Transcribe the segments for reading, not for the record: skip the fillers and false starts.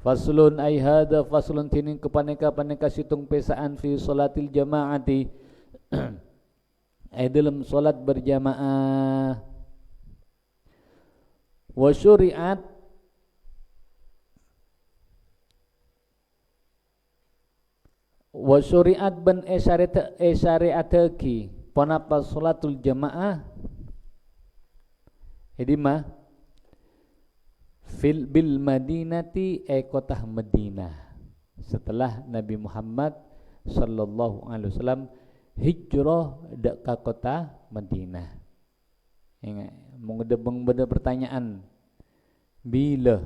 Faslun ay hadha faslun tining kepaneka situng pesaan fi salatil jamaati ay dalam salat berjamaah. Wa syuri'at ban syari'ataki panapa salatul jamaah edima bil madinati kota Madinah setelah Nabi Muhammad sallallahu alaihi wasallam hijrah ke kota Madinah. Mengedebeng benda pertanyaan bila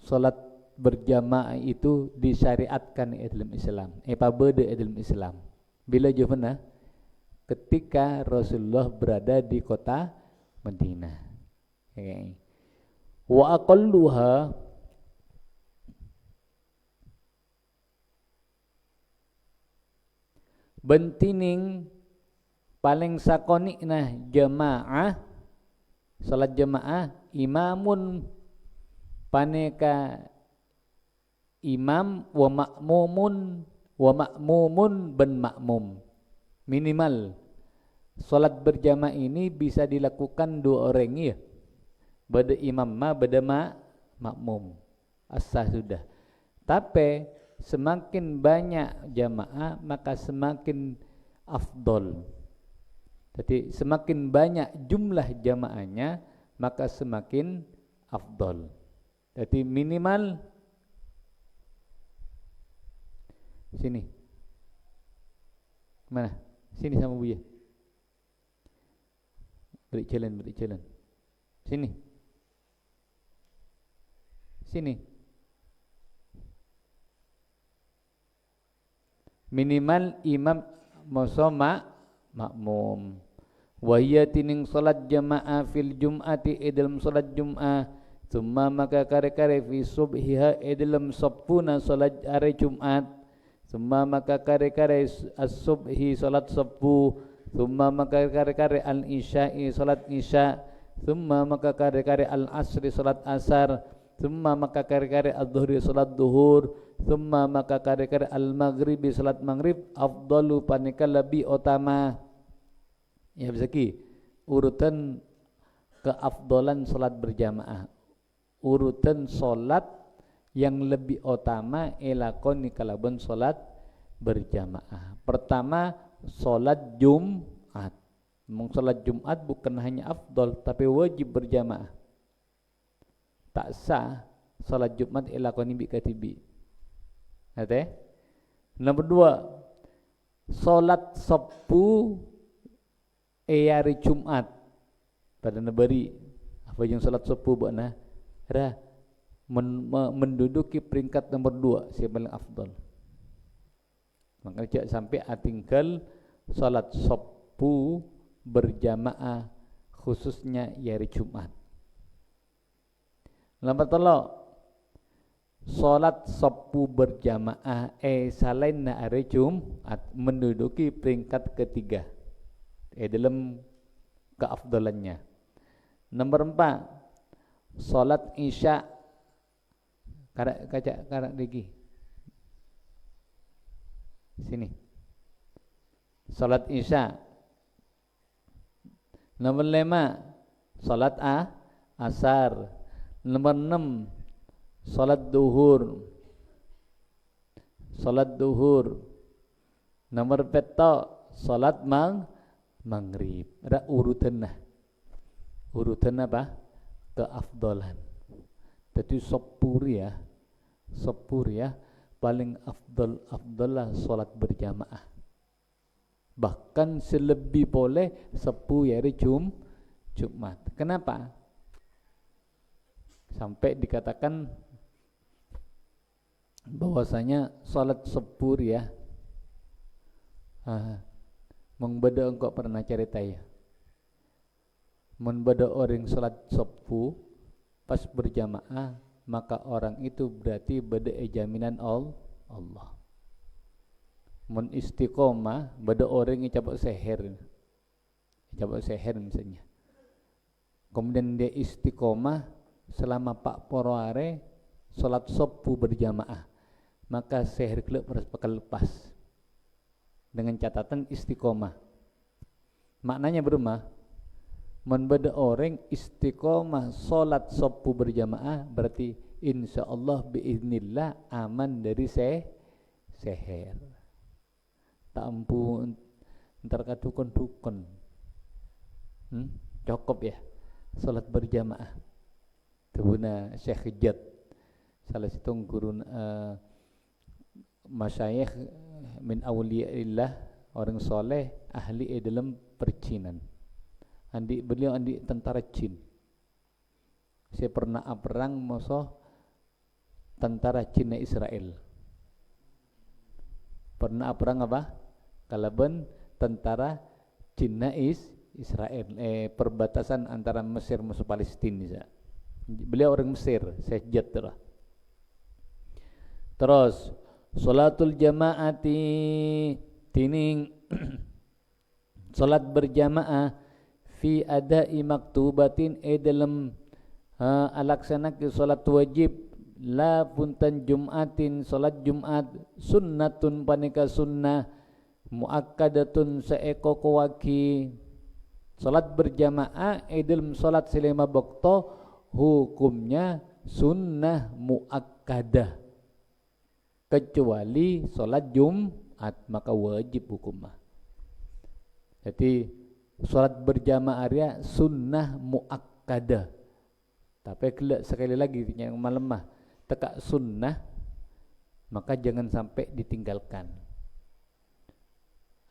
salat berjamaah itu disyariatkan dalam Islam. Apa beda dalam Islam? Bila jawabannya ketika Rasulullah berada di kota Madinah. Wa aqalluha bentining paling sakonikna jamaah salat jamaah imamun paneka imam wa makmumun ben makmum. Minimal salat berjamaah ini bisa dilakukan dua orang ya. Bada imam bada makmum. Asah sudah. Tapi semakin banyak jamaah maka semakin afdol. Jadi semakin banyak jumlah jamaahnya maka semakin afdol. Jadi minimal sini. Mana? Sini sama Buya. Beri jalan. Sini. Minimal imam musoma makmum. Wahia tining salat jamaah fil jum'ati dalam salat jum'ah. Summa maka kare-kare fi subhiha dalam sabuna salat hari Jumat. Summa maka kare-kare as-subhi salat subuh. Summa maka kare-kare al-isya'i salat isya. Summa maka kare-kare al-asri salat asar. Summa maka kare-kare al-dhuhri salat duhur. Summa maka kare-kare al-maghribi salat maghrib. Afdalu panika lebih utama. Ya bisa ki urutan keafdalan salat berjamaah. Urutan salat yang lebih utama elakoni kalaban salat berjamaah. Pertama salat Jumat. Salat Jumat bukan hanya afdal tapi wajib berjamaah. Tak sah salat Jumat elakoni bi katibi. Nate? Nomor 2 salat Sabtu hari Jumat pada nebari apa yang salat Sabtu buatna menduduki peringkat nomor 2 siapa paling afdal. Maka jangan sampai tinggal salat Sabtu berjamaah khususnya hari Jumat. Nomor 3 salat Sabtu berjamaah selain hari Jumat menduduki peringkat ketiga dalam keafdalannya. Nomor 4 salat Isya karak lagi sini salat Isya. Nomor 5 salat asar. Nomor 6 salat duhur. Nomor 7 salat maghrib. Ada urutan apa? Keafdalan. Jadi sepur ya paling afdal salat berjamaah. Bahkan selebih boleh 10 hari Jumat. Kenapa? Sampai dikatakan bahwasanya salat sepur ya. Mengbeda engkau pernah cerita ya. Menbeda orang salat subuh pas berjamaah maka orang itu berarti beda jaminan Allah. Mun istiqomah beda orang yang cabak seher misalnya. Kemudian dia istiqomah selama 4 poro are salat soppu berjamaah, maka seher kelak bakal lepas dengan catatan istiqomah. Maknanya bermah, beda orang istiqomah salat soppu berjamaah berarti insyaallah biiznillah aman dari seher. Tak ampun ntar kadukun-dukun. Cukup ya salat berjamaah. Tebuna Syekh Jad salah satu guru masyayikh min awliyaillah, orang soleh ahli dalam percinan. Beliau tentara jin. Saya pernah perang musuh tentara Cina Israel. Pernah perang apa? Kalaban tentara Cina Israel, perbatasan antara Mesir musuh Palestina. Beliau orang Mesir, Syekh Terus salatul jamaati tining salat berjamaah fi adai maktubatin dalam alaksanaki salat wajib la puntan jumatin salat jumat sunnatun panika sunnah muakkadatun seeko kawaki. Salat berjamaah dalam salat selama waktu hukumnya sunnah muakkadah, kecuali salat Jumat maka wajib hukumnya. Jadi salat berjamaah dia sunnah muakkadah. Tapi sekali lagi yang melemah tekak sunnah maka jangan sampai ditinggalkan.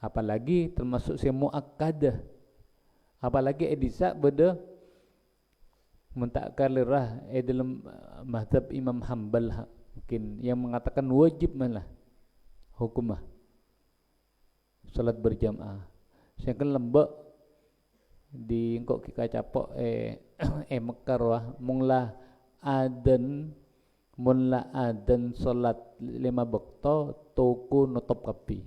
Apalagi termasuk si muakkadah. Apalagi edisa beda mentakkan lerah dalam mazhab Imam Hanbal mungkin yang mengatakan wajib malah hukumah salat berjamaah. Saya kan lembek di engkau kita capok Mekar wah mula adan salat 5 waktu toko nutup kapi.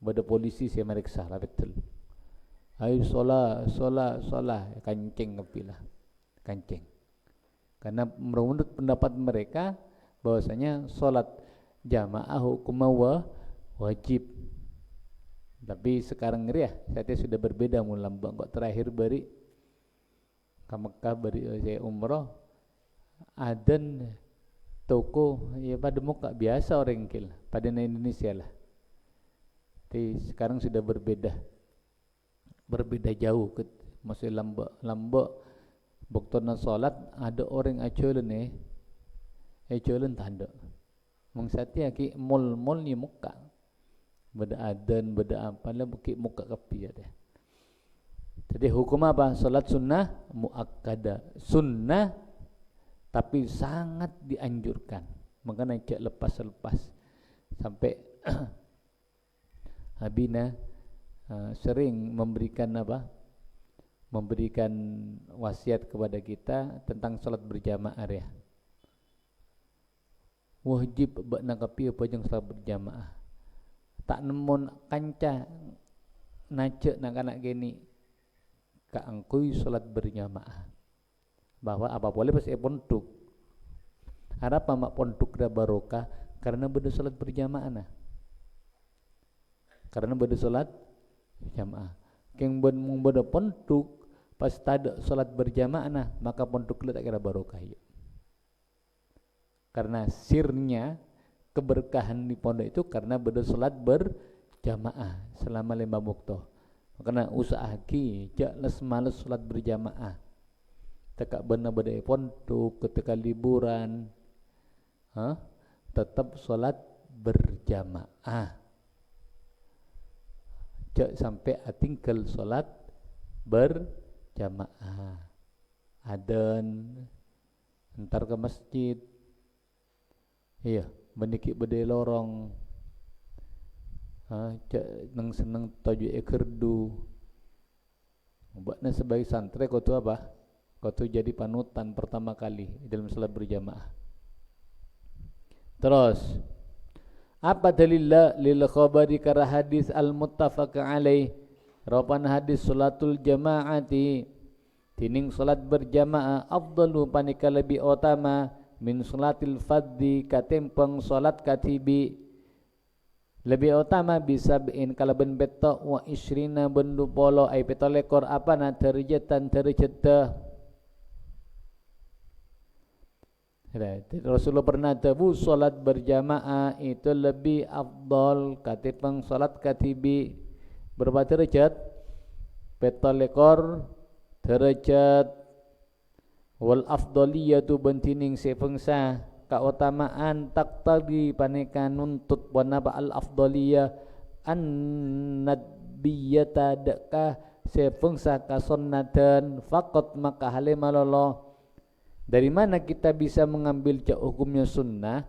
Bada polisi saya meriksa lah betul. Ayo solat kancing kapi lah. Kancing. Karena menurut pendapat mereka bahwasanya salat jamaah hukum wajib. Tapi sekarang ngeri ya, saya sudah berbeda mulai kok terakhir beri ke Mekah beri saya umroh adan toko ya pada muka biasa orang kil pada Indonesia lah. Tapi sekarang sudah berbeda jauh ke masih lambak boktona salat ada orang acolen tanda mengsati aki mol ni muka beda adan beda apa lah bukit muka kapi ada. Jadi hukum apa? Salat sunnah muakkadah, sunnah tapi sangat dianjurkan. Makanya cak lepas sampai Habina sering memberikan wasiat kepada kita tentang salat berjamaah ya. Wajib bakna kapi apa jeung salat berjamaah. Tak nemun kanca nace nak gini ka angkui salat berjamaah. Bahwa apa boleh pas pondok. Harap mak pondok da barokah karena beda salat berjamaah nah. Karena beda salat jamaah. Keng beda pondok pas tada salat berjamaah nah, maka pondok le tak kira barokah ya. Karena sirnya keberkahan di pondok itu karena beda salat berjamaah selama 5 waktu. Makanya usahaki jak males salat berjamaah. Tekak benar beda pondok ketika liburan, tetap salat berjamaah. Jak sampai tinggal salat berjamaah. Adan entar ke masjid. Iya, meniki beda lorong. Nang seneng toju kerdu. Buatnya sebagai santri kau tu apa? Kau tu jadi panutan pertama kali dalam salat berjamaah. Terus apa dalillah lil khabari kara hadis al muttafaq alaih rapan hadis salatul jamaati tining salat berjamaah afdalu panika lebih utama min salatil fadhi katempeng salat katibi lebih utama bisa bin kalaban betok wa isrina bendu polo ay petolekor apa na terjetan terjeta. Rasulullah pernah tahu salat berjamaah itu lebih afdal katipang salat katibi berapa derajat? Petolekor derajat wal afdaliyatu bentining sepengsa keutamaan taktadi paneka nuntut wanaba al afdaliyah an nadbiyata deka sepengsa kasunnatan faqat maka halimalolo. Dari mana kita bisa mengambil cak hukumnya sunnah?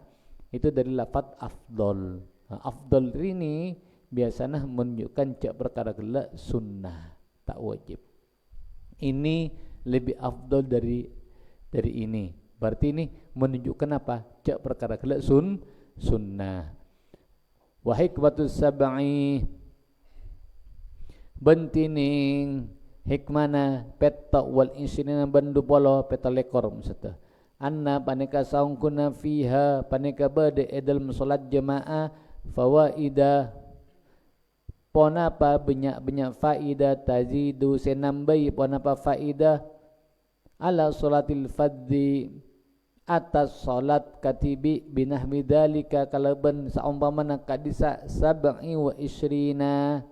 Itu dari lafaz afdal. Afdal ini biasanya menunjukkan cak perkara gelak sunnah tak wajib. Ini lebih afdal dari ini. Berarti ini menunjukkan apa? Cak perkara gelak sunnah. Wa hikmatus sab'i bentining hikmana petta wal insinina bandu polo peta lekor maksudnya. Anna paneka saungkuna fiha paneka bade edal salat jamaah fawaida ponapa banyak faida tazidu senambai ponapa faida ala salatil fadhi atas salat katibi binahmi dalika kalaban saumpamana kadisa sab'i wa isrina.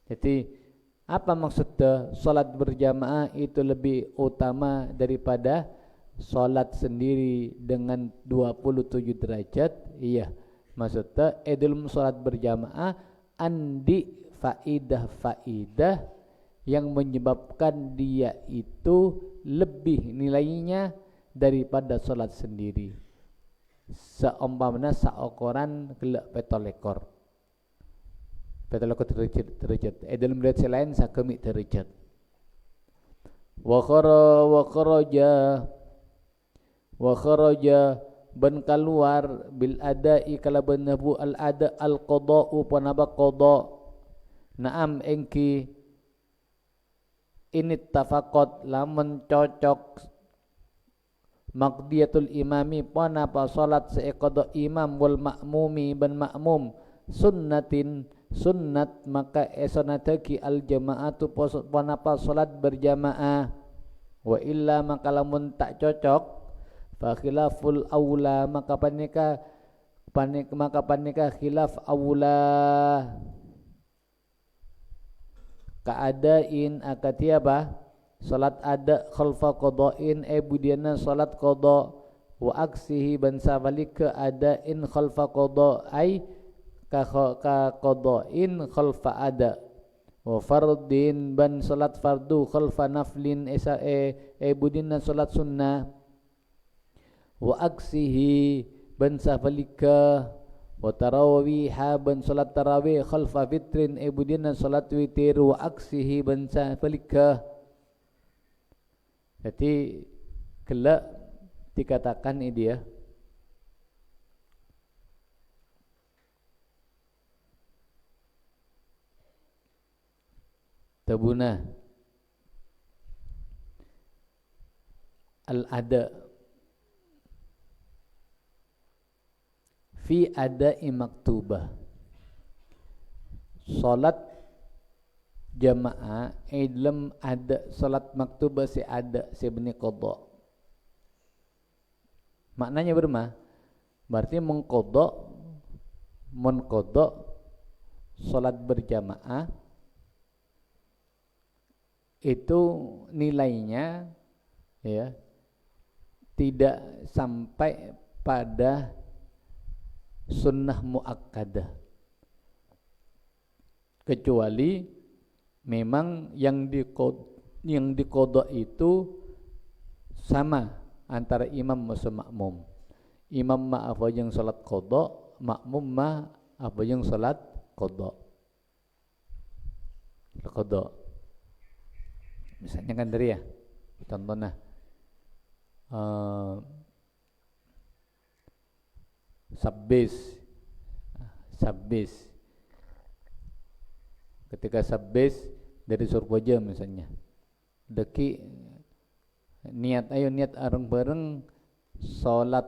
Jadi apa maksudnya salat berjamaah itu lebih utama daripada salat sendiri dengan 27 derajat? Iya, maksudnya dalam salat berjamaah andi faidah yang menyebabkan dia itu lebih nilainya daripada salat sendiri. Seumpamanya saokoran gelak petolekor. Petolekor derajat. Dalam derajat lain sakemi derajat. Wa kharaja ban keluar bil adai kalaban nabu al ada al qada'u panaba qada. Naam engki ini tafaqat lamun cocok maqdiyatul imami panapa salat seqada imam wal ma'mumi ban ma'mum sunnatin sunnat maka esonataki al jamaatu panapa salat berjamaah wa illa maka lamun tak cocok fa khilaful aula maka panika khilaf aula kaadain akati apa salat ada khalfa qada'in budiana salat qada wa aksihi ban sabalika adain khalfa qada ai ka qada'in khalfa ada wa fardin ban salat fardu khalfa naflin budina salat sunnah wa aksihi ban sabalika wa tarawiha ban salat tarawih khalfa fitrin budina salat witir wa aksihi ban sabalika. Jadi gelak dikatakan ini dia tabuna al-ada fi ada'i maktubah salat jamaah dalam ada salat maktubah si ada si beni qada. Maknanya berarti mengqada salat berjamaah itu nilainya ya tidak sampai pada sunnah muakkadah kecuali memang yang diqada itu sama antara imam sama makmum. Imam ma apa yang salat qada, makmum ma apa yang salat qada. Misalnya kan dari ya, contohnya sabbis ketika sabbis dari surboja misalnya deki niat areng bareng salat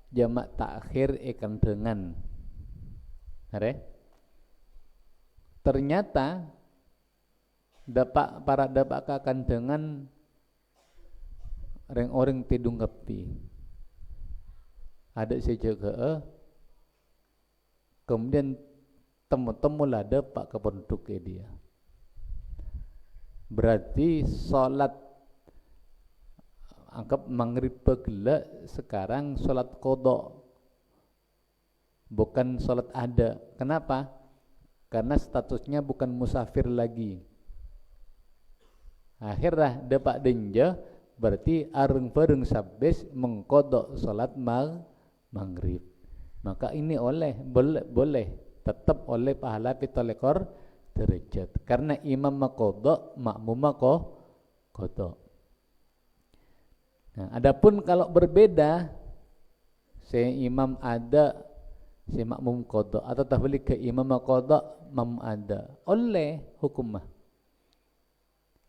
jamak takhir ikan dengan ternyata dapat akan dengan orang tidung kepi ada sejaga kemudian temu-temu lah dapat kependuk dia berarti salat anggap maghrib pegela sekarang salat qada bukan salat ada. Kenapa? Karena statusnya bukan musafir lagi. Akhirnya dapat denja berarti areng-bareng sabes mengkodok salat maghrib. Maka ini boleh tetap oleh pahala pitolekor derajat. Karena imam makodok, makmum makodok. Nah, adapun kalau berbeda, si imam ada, si makmum qada atau tahbalik ke imam qada, makmum ada, oleh hukumah.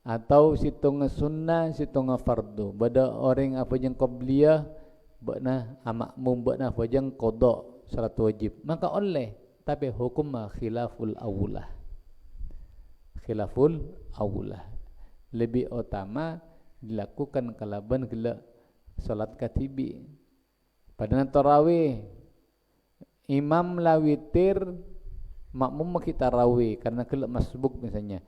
Atau situng sunnah, situng fardu. Bada orang apa yang qabliyah, bakna makmum bakna apa yang qada salat wajib, maka oleh, tapi hukumah khilaful awlah. Khilaful awlah. Lebih utama dilakukan kalaban gila salat katibi pada tarawih imam lawitir makmum kita tarawih karena gila masbuk misalnya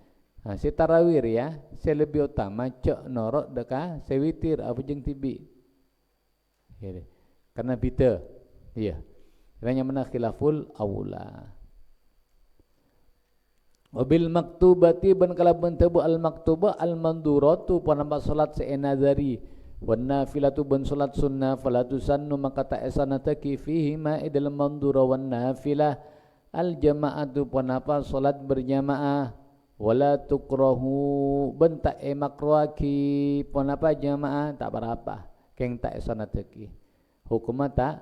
si tarawih ya saya lebih utama cek norok deka saya witir apa jeng tibi karena bida iya karena mana khilaful awla. Wabil maktubati ban kalaban tabu al maktubah al manduratu panampak salat seenadari wan nafilatu ban salat sunnah falatu sannu maka ta esanataki fihi ma dalam mandura wan nafilah al jamaatu panapa salat berjamaah wala tukrahu ban ta makruaki panapa jamaah tak berapa keng ta esanataki hukumah tak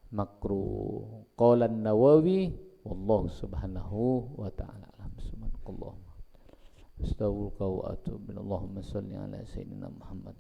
makruh qalan Nawawi wallahu subhanahu wa ta'ala subhanallah astaghfiruka wa atubu ilaik Allahumma shalli ala sayyidina Muhammad